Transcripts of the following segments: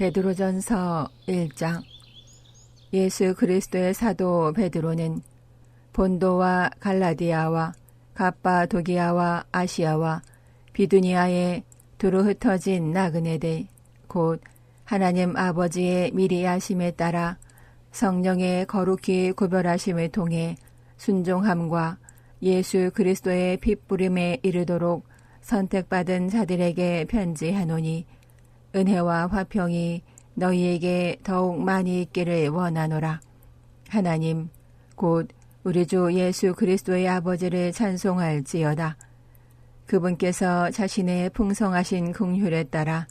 베드로전서 1장. 예수 그리스도의 사도 베드로는 본도와 갈라디아와 갑바도기아와 아시아와 비두니아에 두루 흩어진 나그네들 곧 하나님 아버지의 미리 아심에 따라 성령의 거룩히 구별하심을 통해 순종함과 예수 그리스도의 핏부림에 이르도록 선택받은 자들에게 편지하노니 은혜와 화평이 너희에게 더욱 많이 있기를 원하노라. 하나님 곧 우리 주 예수 그리스도의 아버지를 찬송할지어다. 그분께서 자신의 풍성하신 긍휼에 따라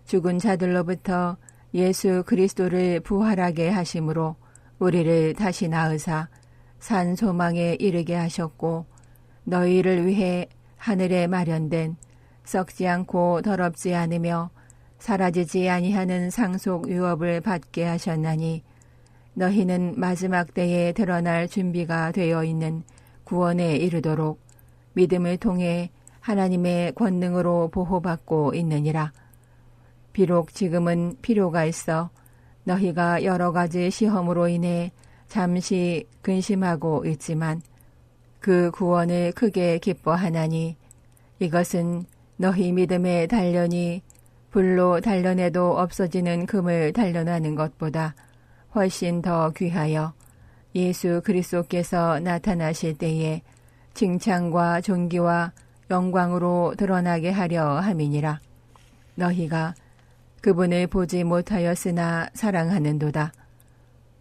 죽은 자들로부터 예수 그리스도를 부활하게 하심으로 우리를 다시 낳으사 산 소망에 이르게 하셨고 너희를 위해 하늘에 마련된 썩지 않고 더럽지 않으며 사라지지 아니하는 상속 유업을 받게 하셨나니 너희는 마지막 때에 드러날 준비가 되어 있는 구원에 이르도록 믿음을 통해 하나님의 권능으로 보호받고 있느니라. 비록 지금은 필요가 있어 너희가 여러 가지 시험으로 인해 잠시 근심하고 있지만 그 구원을 크게 기뻐하나니 이것은 너희 믿음의 단련이 불로 단련해도 없어지는 금을 단련하는 것보다 훨씬 더 귀하여 예수 그리스도께서 나타나실 때에 칭찬과 존귀와 영광으로 드러나게 하려 함이니라. 너희가 그분을 보지 못하였으나 사랑하는도다.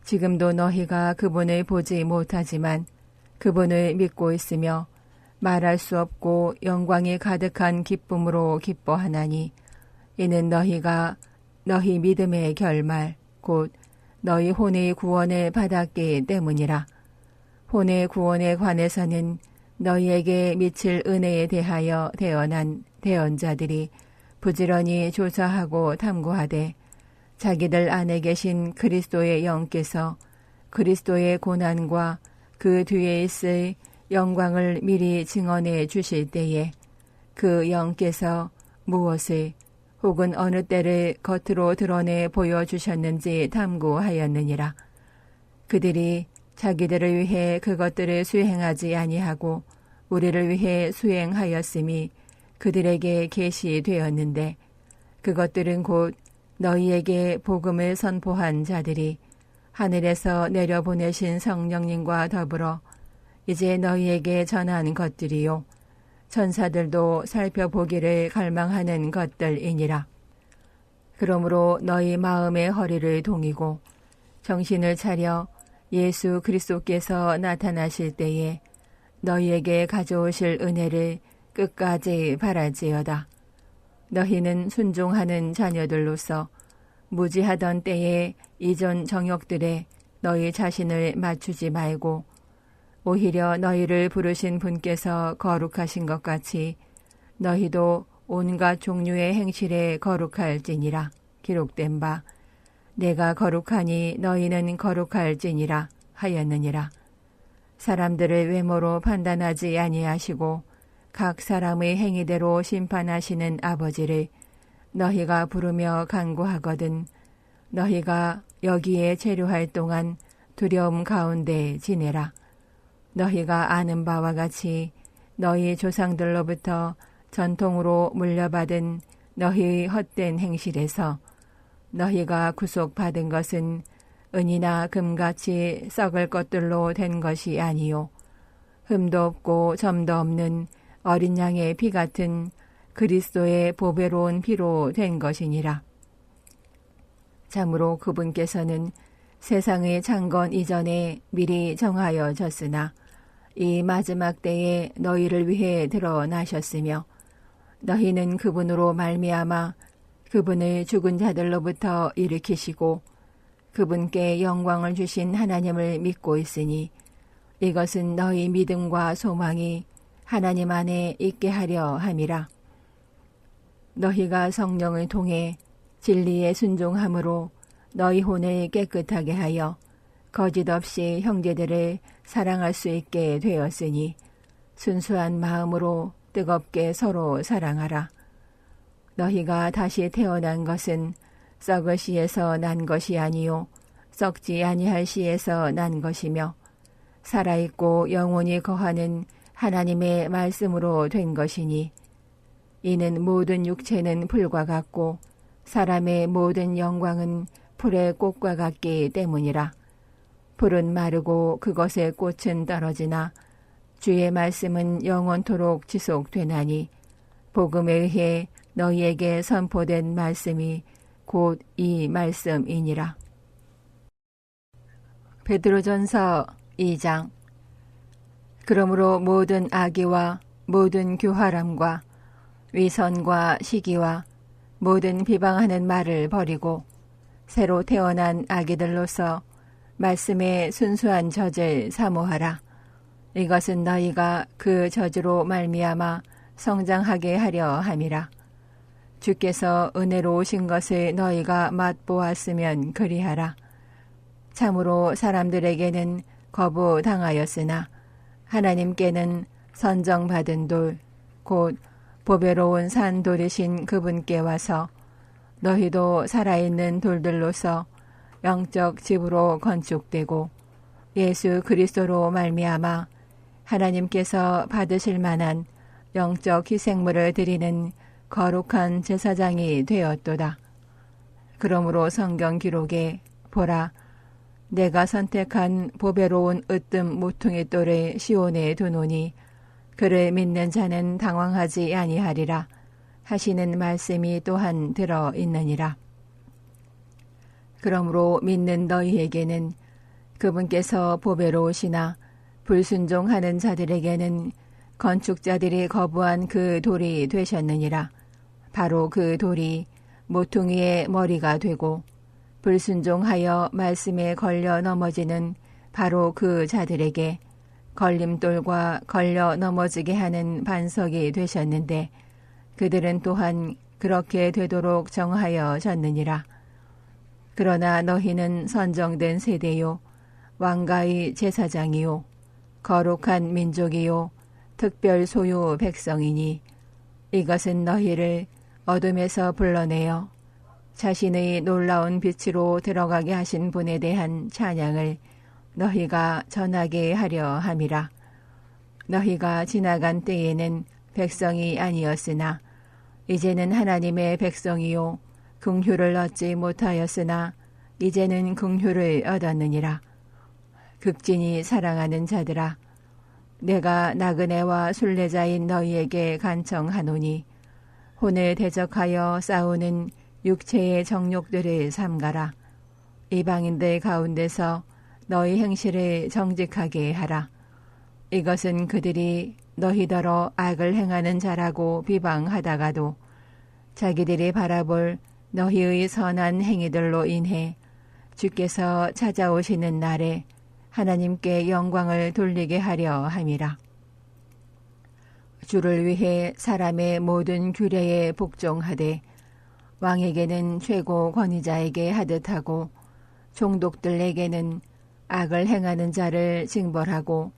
지금도 너희가 그분을 보지 못하지만 그분을 믿고 있으며 말할 수 없고 영광이 가득한 기쁨으로 기뻐하나니 이는 너희가 너희 믿음의 결말 곧 너희 혼의 구원을 받았기 때문이라. 혼의 구원에 관해서는 너희에게 미칠 은혜에 대하여 태어난 대언자들이 부지런히 조사하고 탐구하되 자기들 안에 계신 그리스도의 영께서 그리스도의 고난과 그 뒤에 있을 영광을 미리 증언해 주실 때에 그 영께서 무엇을 혹은 어느 때를 겉으로 드러내 보여주셨는지 탐구하였느니라. 그들이 자기들을 위해 그것들을 수행하지 아니하고 우리를 위해 수행하였음이 그들에게 계시되었는데 그것들은 곧 너희에게 복음을 선포한 자들이 하늘에서 내려보내신 성령님과 더불어 이제 너희에게 전한 것들이요 천사들도 살펴보기를 갈망하는 것들이니라. 그러므로 너희 마음의 허리를 동이고 정신을 차려 예수 그리스도께서 나타나실 때에 너희에게 가져오실 은혜를 끝까지 바랄지어다. 너희는 순종하는 자녀들로서 무지하던 때에 이전 정욕들에 너희 자신을 맞추지 말고 오히려 너희를 부르신 분께서 거룩하신 것 같이 너희도 온갖 종류의 행실에 거룩할지니라. 기록된 바 내가 거룩하니 너희는 거룩할지니라 하였느니라. 사람들을 외모로 판단하지 아니하시고 각 사람의 행위대로 심판하시는 아버지를 너희가 부르며 간구하거든 너희가 여기에 체류할 동안 두려움 가운데 지내라. 너희가 아는 바와 같이 너희 조상들로부터 전통으로 물려받은 너희의 헛된 행실에서 너희가 구속받은 것은 은이나 금같이 썩을 것들로 된 것이 아니요 흠도 없고 점도 없는 어린 양의 피 같은 그리스도의 보배로운 피로 된 것이니라. 참으로 그분께서는 세상의 창건 이전에 미리 정하여졌으나 이 마지막 때에 너희를 위해 드러나셨으며 너희는 그분으로 말미암아 그분을 죽은 자들로부터 일으키시고 그분께 영광을 주신 하나님을 믿고 있으니 이것은 너희 믿음과 소망이 하나님 안에 있게 하려 함이라. 너희가 성령을 통해 진리에 순종함으로 너희 혼을 깨끗하게 하여 거짓 없이 형제들을 사랑할 수 있게 되었으니 순수한 마음으로 뜨겁게 서로 사랑하라. 너희가 다시 태어난 것은 썩을 씨에서 난 것이 아니요 썩지 아니할 씨에서 난 것이며 살아있고 영원히 거하는 하나님의 말씀으로 된 것이니 이는 모든 육체는 풀과 같고 사람의 모든 영광은 풀의 꽃과 같기 때문이라. 풀은 마르고 그것의 꽃은 떨어지나 주의 말씀은 영원토록 지속되나니 복음에 의해 너희에게 선포된 말씀이 곧 이 말씀이니라. 베드로전서 2장. 그러므로 모든 악의와 모든 교활함과 위선과 시기와 모든 비방하는 말을 버리고 새로 태어난 아기들로서 말씀의 순수한 젖을 사모하라. 이것은 너희가 그 젖으로 말미암아 성장하게 하려 함이라. 주께서 은혜로우신 것을 너희가 맛보았으면 그리하라. 참으로 사람들에게는 거부당하였으나 하나님께는 선정받은 돌, 곧 보배로운 산돌이신 그분께 와서 너희도 살아있는 돌들로서 영적 집으로 건축되고 예수 그리스도로 말미암아 하나님께서 받으실 만한 영적 희생물을 드리는 거룩한 제사장이 되었도다. 그러므로 성경 기록에 보라, 내가 선택한 보배로운 으뜸 모퉁이 돌을 시온에 두노니 그를 믿는 자는 당황하지 아니하리라 하시는 말씀이 또한 들어 있느니라. 그러므로 믿는 너희에게는 그분께서 보배로우시나 불순종하는 자들에게는 건축자들이 거부한 그 돌이 되셨느니라. 바로 그 돌이 모퉁이의 머리가 되고 불순종하여 말씀에 걸려 넘어지는 바로 그 자들에게 걸림돌과 걸려 넘어지게 하는 반석이 되셨는데 그들은 또한 그렇게 되도록 정하여졌느니라. 그러나 너희는 선정된 세대요 왕가의 제사장이요 거룩한 민족이요 특별 소유 백성이니 이것은 너희를 어둠에서 불러내어 자신의 놀라운 빛으로 들어가게 하신 분에 대한 찬양을 너희가 전하게 하려 함이라. 너희가 지나간 때에는 백성이 아니었으나 이제는 하나님의 백성이요 긍휼을 얻지 못하였으나 이제는 긍휼을 얻었느니라. 극진히 사랑하는 자들아, 내가 나그네와 순례자인 너희에게 간청하노니 혼을 대적하여 싸우는 육체의 정욕들을 삼가라. 이방인들 가운데서 너희 행실을 정직하게 하라. 이것은 그들이 너희더러 악을 행하는 자라고 비방하다가도 자기들이 바라볼 너희의 선한 행위들로 인해 주께서 찾아오시는 날에 하나님께 영광을 돌리게 하려 함이라. 주를 위해 사람의 모든 규례에 복종하되 왕에게는 최고 권위자에게 하듯하고 종독들에게는 악을 행하는 자를 징벌하고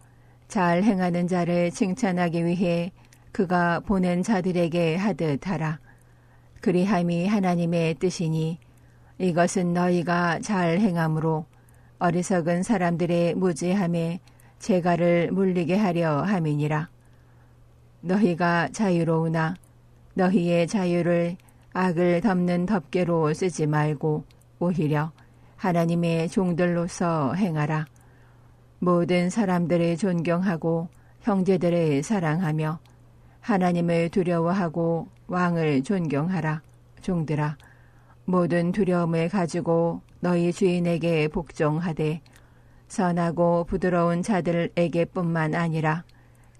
잘 행하는 자를 칭찬하기 위해 그가 보낸 자들에게 하듯하라. 그리함이 하나님의 뜻이니 이것은 너희가 잘 행함으로 어리석은 사람들의 무지함에 재갈을 물리게 하려 함이니라. 너희가 자유로우나 너희의 자유를 악을 덮는 덮개로 쓰지 말고 오히려 하나님의 종들로서 행하라. 모든 사람들을 존경하고 형제들을 사랑하며 하나님을 두려워하고 왕을 존경하라. 종들아, 모든 두려움을 가지고 너희 주인에게 복종하되 선하고 부드러운 자들에게뿐만 아니라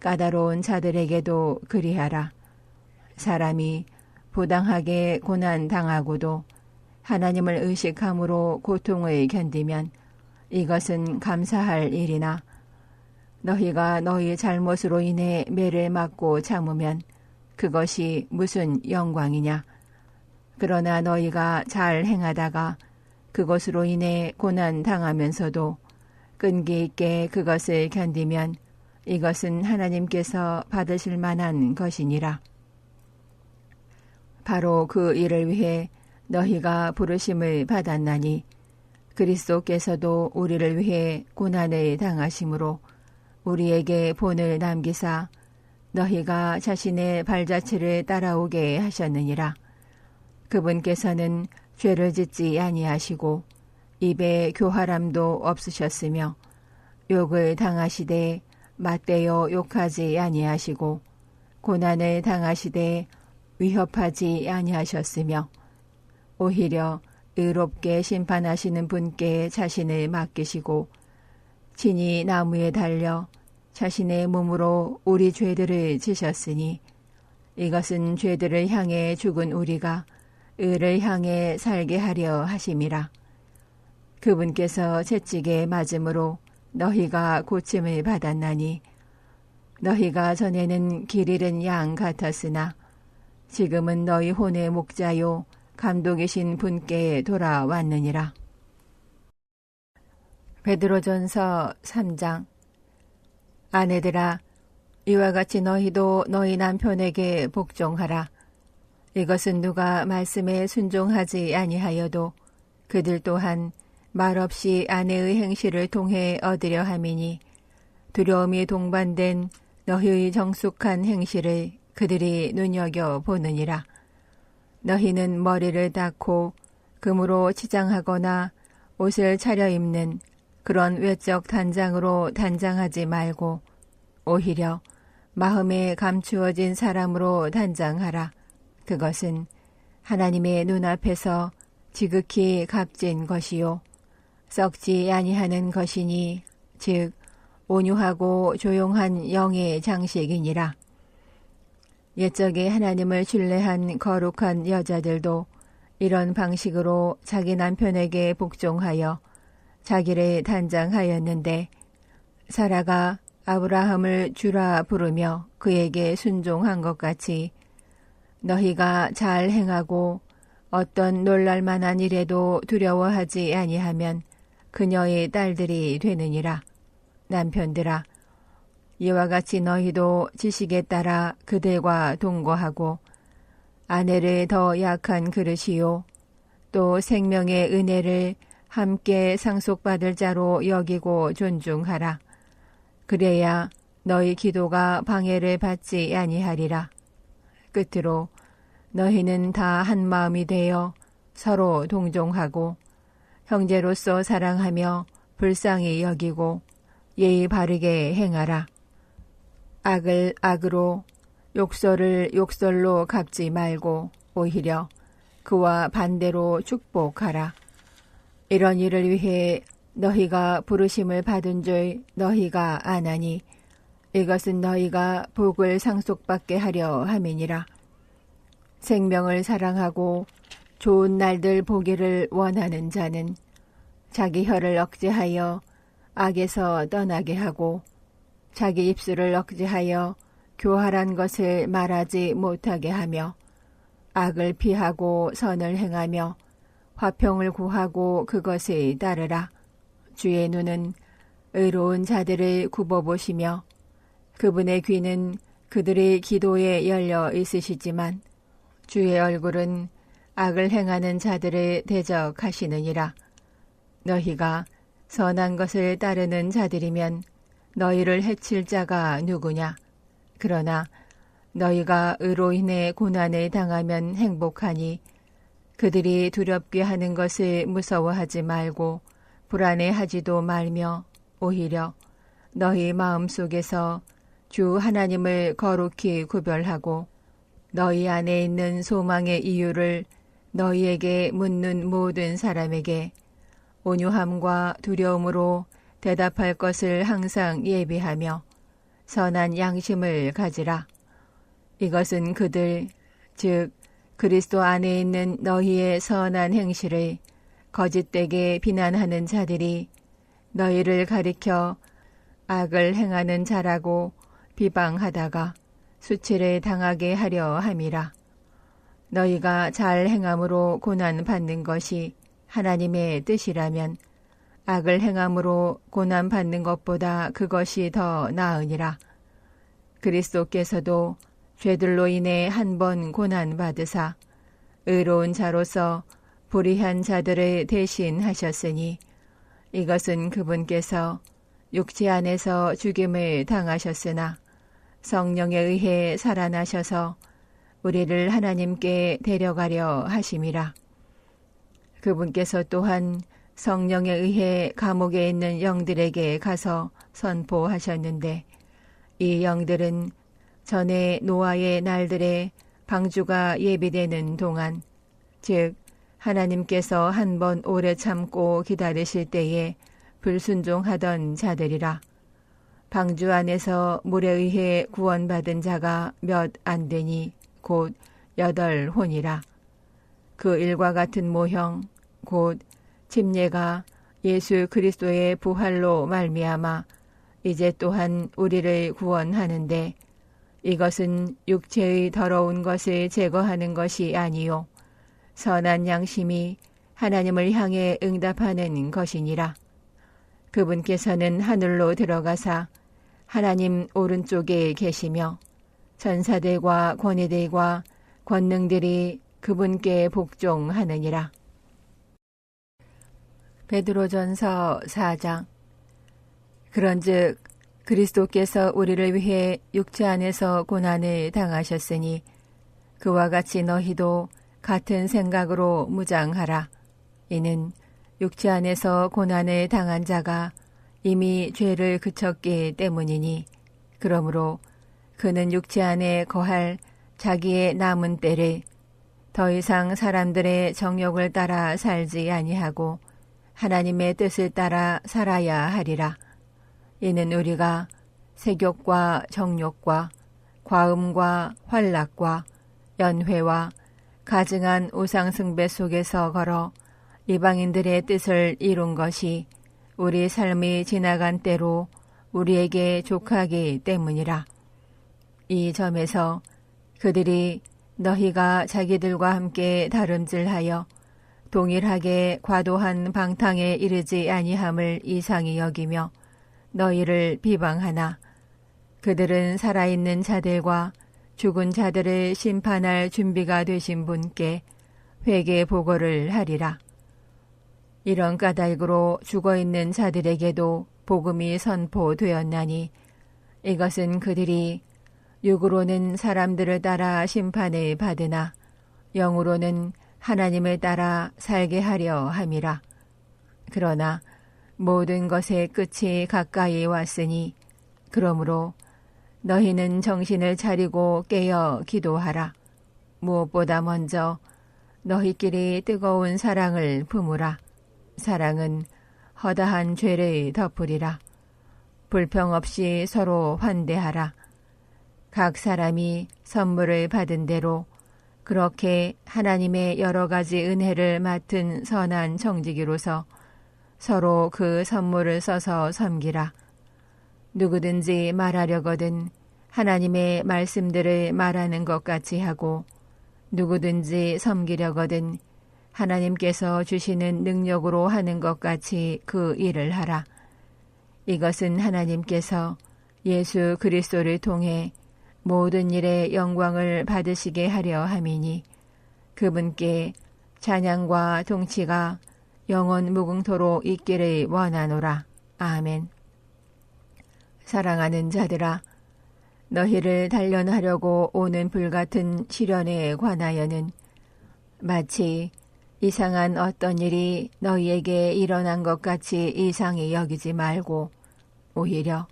까다로운 자들에게도 그리하라. 사람이 부당하게 고난 당하고도 하나님을 의식함으로 고통을 견디면 이것은 감사할 일이나 너희가 너희 잘못으로 인해 매를 맞고 참으면 그것이 무슨 영광이냐. 그러나 너희가 잘 행하다가 그것으로 인해 고난 당하면서도 끈기 있게 그것을 견디면 이것은 하나님께서 받으실 만한 것이니라. 바로 그 일을 위해 너희가 부르심을 받았나니 그리스도께서도 우리를 위해 고난을 당하심으로 우리에게 본을 남기사 너희가 자신의 발자취를 따라오게 하셨느니라. 그분께서는 죄를 짓지 아니하시고 입에 교활함도 없으셨으며 욕을 당하시되 맞대어 욕하지 아니하시고 고난을 당하시되 위협하지 아니하셨으며 오히려 의롭게 심판하시는 분께 자신을 맡기시고 친히 나무에 달려 자신의 몸으로 우리 죄들을 지셨으니 이것은 죄들을 향해 죽은 우리가 의를 향해 살게 하려 하심이라. 그분께서 채찍에 맞음으로 너희가 고침을 받았나니 너희가 전에는 길 잃은 양 같았으나 지금은 너희 혼의 목자요 감독이신 분께 돌아왔느니라. 베드로전서 3장. 아내들아, 이와 같이 너희도 너희 남편에게 복종하라. 이것은 누가 말씀에 순종하지 아니하여도 그들 또한 말없이 아내의 행실을 통해 얻으려 함이니 두려움이 동반된 너희의 정숙한 행실을 그들이 눈여겨보느니라. 너희는 머리를 닦고 금으로 치장하거나 옷을 차려입는 그런 외적 단장으로 단장하지 말고 오히려 마음에 감추어진 사람으로 단장하라. 그것은 하나님의 눈앞에서 지극히 값진 것이요 썩지 아니하는 것이니 즉 온유하고 조용한 영의 장식이니라. 옛적에 하나님을 신뢰한 거룩한 여자들도 이런 방식으로 자기 남편에게 복종하여 자기를 단장하였는데 사라가 아브라함을 주라 부르며 그에게 순종한 것 같이 너희가 잘 행하고 어떤 놀랄만한 일에도 두려워하지 아니하면 그녀의 딸들이 되느니라. 남편들아, 이와 같이 너희도 지식에 따라 그들과 동거하고 아내를 더 약한 그릇이요 또 생명의 은혜를 함께 상속받을 자로 여기고 존중하라. 그래야 너희 기도가 방해를 받지 아니하리라. 끝으로 너희는 다 한 마음이 되어 서로 동종하고 형제로서 사랑하며 불쌍히 여기고 예의 바르게 행하라. 악을 악으로 욕설을 욕설로 갚지 말고 오히려 그와 반대로 축복하라. 이런 일을 위해 너희가 부르심을 받은 줄 너희가 아나니 이것은 너희가 복을 상속받게 하려 함이니라. 생명을 사랑하고 좋은 날들 보기를 원하는 자는 자기 혀를 억제하여 악에서 떠나게 하고 자기 입술을 억제하여 교활한 것을 말하지 못하게 하며 악을 피하고 선을 행하며 화평을 구하고 그것을 따르라. 주의 눈은 의로운 자들을 굽어보시며 그분의 귀는 그들의 기도에 열려 있으시지만 주의 얼굴은 악을 행하는 자들을 대적하시느니라. 너희가 선한 것을 따르는 자들이면 너희를 해칠 자가 누구냐? 그러나 너희가 의로 인해 고난을 당하면 행복하니 그들이 두렵게 하는 것을 무서워하지 말고 불안해하지도 말며 오히려 너희 마음속에서 주 하나님을 거룩히 구별하고 너희 안에 있는 소망의 이유를 너희에게 묻는 모든 사람에게 온유함과 두려움으로 대답할 것을 항상 예비하며 선한 양심을 가지라. 이것은 그들, 즉 그리스도 안에 있는 너희의 선한 행실을 거짓되게 비난하는 자들이 너희를 가리켜 악을 행하는 자라고 비방하다가 수치를 당하게 하려 함이라. 너희가 잘 행함으로 고난 받는 것이 하나님의 뜻이라면 악을 행함으로 고난 받는 것보다 그것이 더 나으니라. 그리스도께서도 죄들로 인해 한 번 고난 받으사 의로운 자로서 불의한 자들을 대신하셨으니 이것은 그분께서 육체 안에서 죽임을 당하셨으나 성령에 의해 살아나셔서 우리를 하나님께 데려가려 하심이라. 그분께서 또한 성령에 의해 감옥에 있는 영들에게 가서 선포하셨는데 이 영들은 전에 노아의 날들에 방주가 예비되는 동안, 즉 하나님께서 한 번 오래 참고 기다리실 때에 불순종하던 자들이라. 방주 안에서 물에 의해 구원받은 자가 몇 안 되니 곧 8혼이라. 그 일과 같은 모형 곧 침례가 예수 그리스도의 부활로 말미암아 이제 또한 우리를 구원하는데 이것은 육체의 더러운 것을 제거하는 것이 아니요 선한 양심이 하나님을 향해 응답하는 것이니라. 그분께서는 하늘로 들어가사 하나님 오른쪽에 계시며 전사들과 권위들과 권능들이 그분께 복종하느니라. 베드로전서 4장. 그런즉 그리스도께서 우리를 위해 육체 안에서 고난을 당하셨으니 그와 같이 너희도 같은 생각으로 무장하라. 이는 육체 안에서 고난을 당한 자가 이미 죄를 그쳤기 때문이니 그러므로 그는 육체 안에 거할 자기의 남은 때를 더 이상 사람들의 정욕을 따라 살지 아니하고 하나님의 뜻을 따라 살아야 하리라. 이는 우리가 색욕과 정욕과 과음과 환락과 연회와 가증한 우상숭배 속에서 걸어 이방인들의 뜻을 이룬 것이 우리 삶이 지나간 때로 우리에게 족하기 때문이라. 이 점에서 그들이 너희가 자기들과 함께 다름질하여 동일하게 과도한 방탕에 이르지 아니함을 이상히 여기며 너희를 비방하나 그들은 살아있는 자들과 죽은 자들을 심판할 준비가 되신 분께 회개 보고를 하리라. 이런 까닭으로 죽어있는 자들에게도 복음이 선포되었나니 이것은 그들이 육으로는 사람들을 따라 심판을 받으나 영으로는 하나님을 따라 살게 하려 함이라. 그러나 모든 것의 끝이 가까이 왔으니 그러므로 너희는 정신을 차리고 깨어 기도하라. 무엇보다 먼저 너희끼리 뜨거운 사랑을 품으라. 사랑은 허다한 죄를 덮으리라. 불평 없이 서로 환대하라. 각 사람이 선물을 받은 대로 그렇게 하나님의 여러 가지 은혜를 맡은 선한 청지기로서 서로 그 선물을 써서 섬기라. 누구든지 말하려거든 하나님의 말씀들을 말하는 것 같이 하고 누구든지 섬기려거든 하나님께서 주시는 능력으로 하는 것 같이 그 일을 하라. 이것은 하나님께서 예수 그리스도를 통해 모든 일에 영광을 받으시게 하려 함이니 그분께 찬양과 통치가 영원 무궁토록 있기를 원하노라. 아멘. 사랑하는 자들아, 너희를 단련하려고 오는 불같은 시련에 관하여는 마치 이상한 어떤 일이 너희에게 일어난 것 같이 이상히 여기지 말고 오히려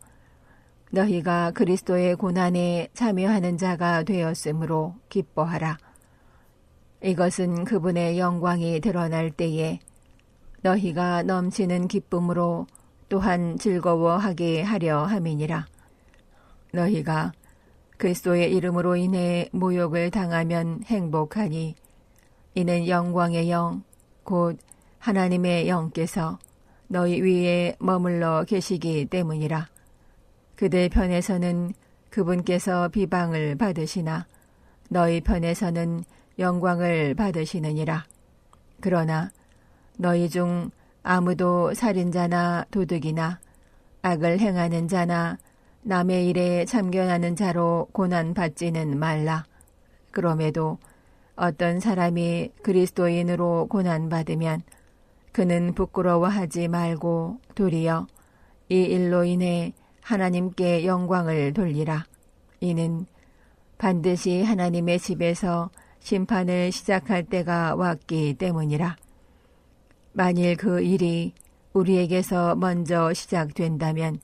너희가 그리스도의 고난에 참여하는 자가 되었으므로 기뻐하라. 이것은 그분의 영광이 드러날 때에 너희가 넘치는 기쁨으로 또한 즐거워하게 하려 함이니라. 너희가 그리스도의 이름으로 인해 모욕을 당하면 행복하니 이는 영광의 영, 곧 하나님의 영께서 너희 위에 머물러 계시기 때문이라. 그들 편에서는 그분께서 비방을 받으시나 너희 편에서는 영광을 받으시느니라. 그러나 너희 중 아무도 살인자나 도둑이나 악을 행하는 자나 남의 일에 참견하는 자로 고난받지는 말라. 그럼에도 어떤 사람이 그리스도인으로 고난받으면 그는 부끄러워하지 말고 도리어 이 일로 인해 하나님께 영광을 돌리라. 이는 반드시 하나님의 집에서 심판을 시작할 때가 왔기 때문이라. 만일 그 일이 우리에게서 먼저 시작된다면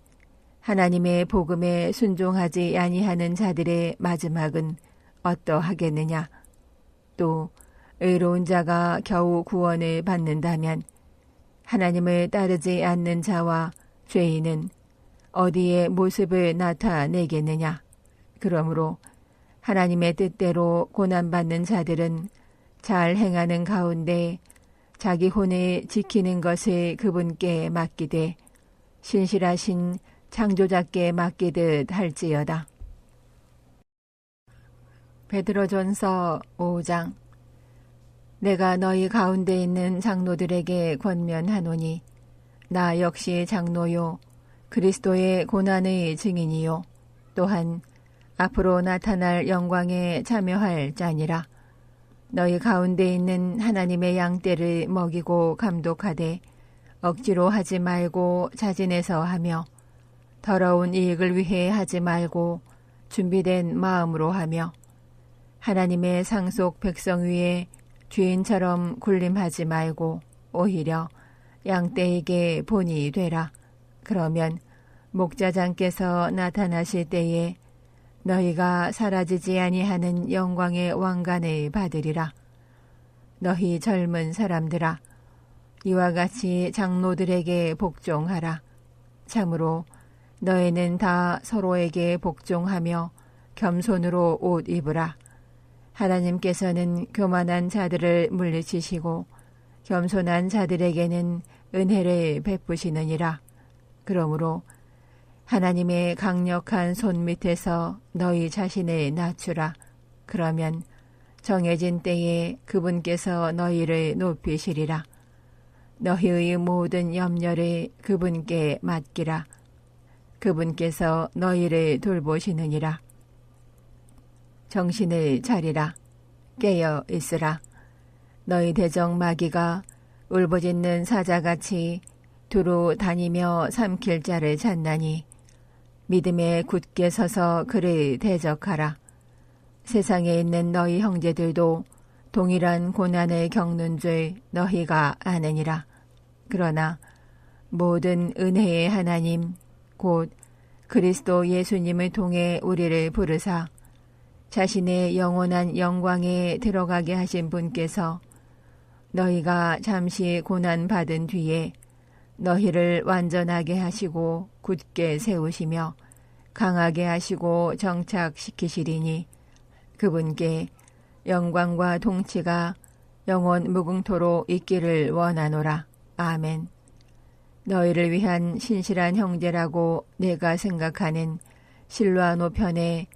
하나님의 복음에 순종하지 아니하는 자들의 마지막은 어떠하겠느냐. 또 의로운 자가 겨우 구원을 받는다면 하나님을 따르지 않는 자와 죄인은 어디에 모습을 나타내겠느냐. 그러므로 하나님의 뜻대로 고난받는 자들은 잘 행하는 가운데 자기 혼을 지키는 것을 그분께 맡기되 신실하신 창조자께 맡기듯 할지어다. 베드로전서 5장. 내가 너희 가운데 있는 장로들에게 권면하노니 나 역시 장로요 그리스도의 고난의 증인이요 또한 앞으로 나타날 영광에 참여할 자니라. 너희 가운데 있는 하나님의 양떼를 먹이고 감독하되 억지로 하지 말고 자진해서 하며 더러운 이익을 위해 하지 말고 준비된 마음으로 하며 하나님의 상속 백성 위에 주인처럼 군림하지 말고 오히려 양떼에게 본이 되라. 그러면 목자장께서 나타나실 때에 너희가 사라지지 아니하는 영광의 왕관을 받으리라. 너희 젊은 사람들아, 이와 같이 장로들에게 복종하라. 참으로 너희는 다 서로에게 복종하며 겸손으로 옷 입으라. 하나님께서는 교만한 자들을 물리치시고 겸손한 자들에게는 은혜를 베푸시느니라. 그러므로 하나님의 강력한 손 밑에서 너희 자신을 낮추라. 그러면 정해진 때에 그분께서 너희를 높이시리라. 너희의 모든 염려를 그분께 맡기라. 그분께서 너희를 돌보시느니라. 정신을 차리라. 깨어 있으라. 너희 대적 마귀가 울부짖는 사자같이 두루 다니며 삼킬 자를 찾나니 믿음에 굳게 서서 그를 대적하라. 세상에 있는 너희 형제들도 동일한 고난을 겪는 줄 너희가 아느니라. 그러나 모든 은혜의 하나님 곧 그리스도 예수님을 통해 우리를 부르사 자신의 영원한 영광에 들어가게 하신 분께서 너희가 잠시 고난받은 뒤에 너희를 완전하게 하시고 굳게 세우시며 강하게 하시고 정착시키시리니 그분께 영광과 통치가 영원 무궁토록 있기를 원하노라. 아멘. 너희를 위한 신실한 형제라고 내가 생각하는 실로아노 편에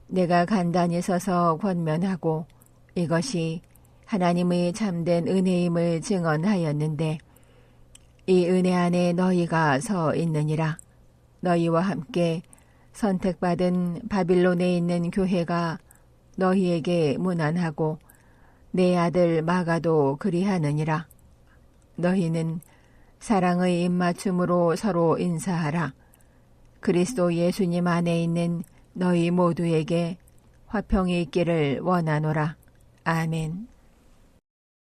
내가 간단히 서서 권면하고 이것이 하나님의 참된 은혜임을 증언하였는데 이 은혜 안에 너희가 서 있느니라. 너희와 함께 선택받은 바빌론에 있는 교회가 너희에게 문안하고 내 아들 마가도 그리하느니라. 너희는 사랑의 입맞춤으로 서로 인사하라. 그리스도 예수님 안에 있는 너희 모두에게 화평이 있기를 원하노라. 아멘.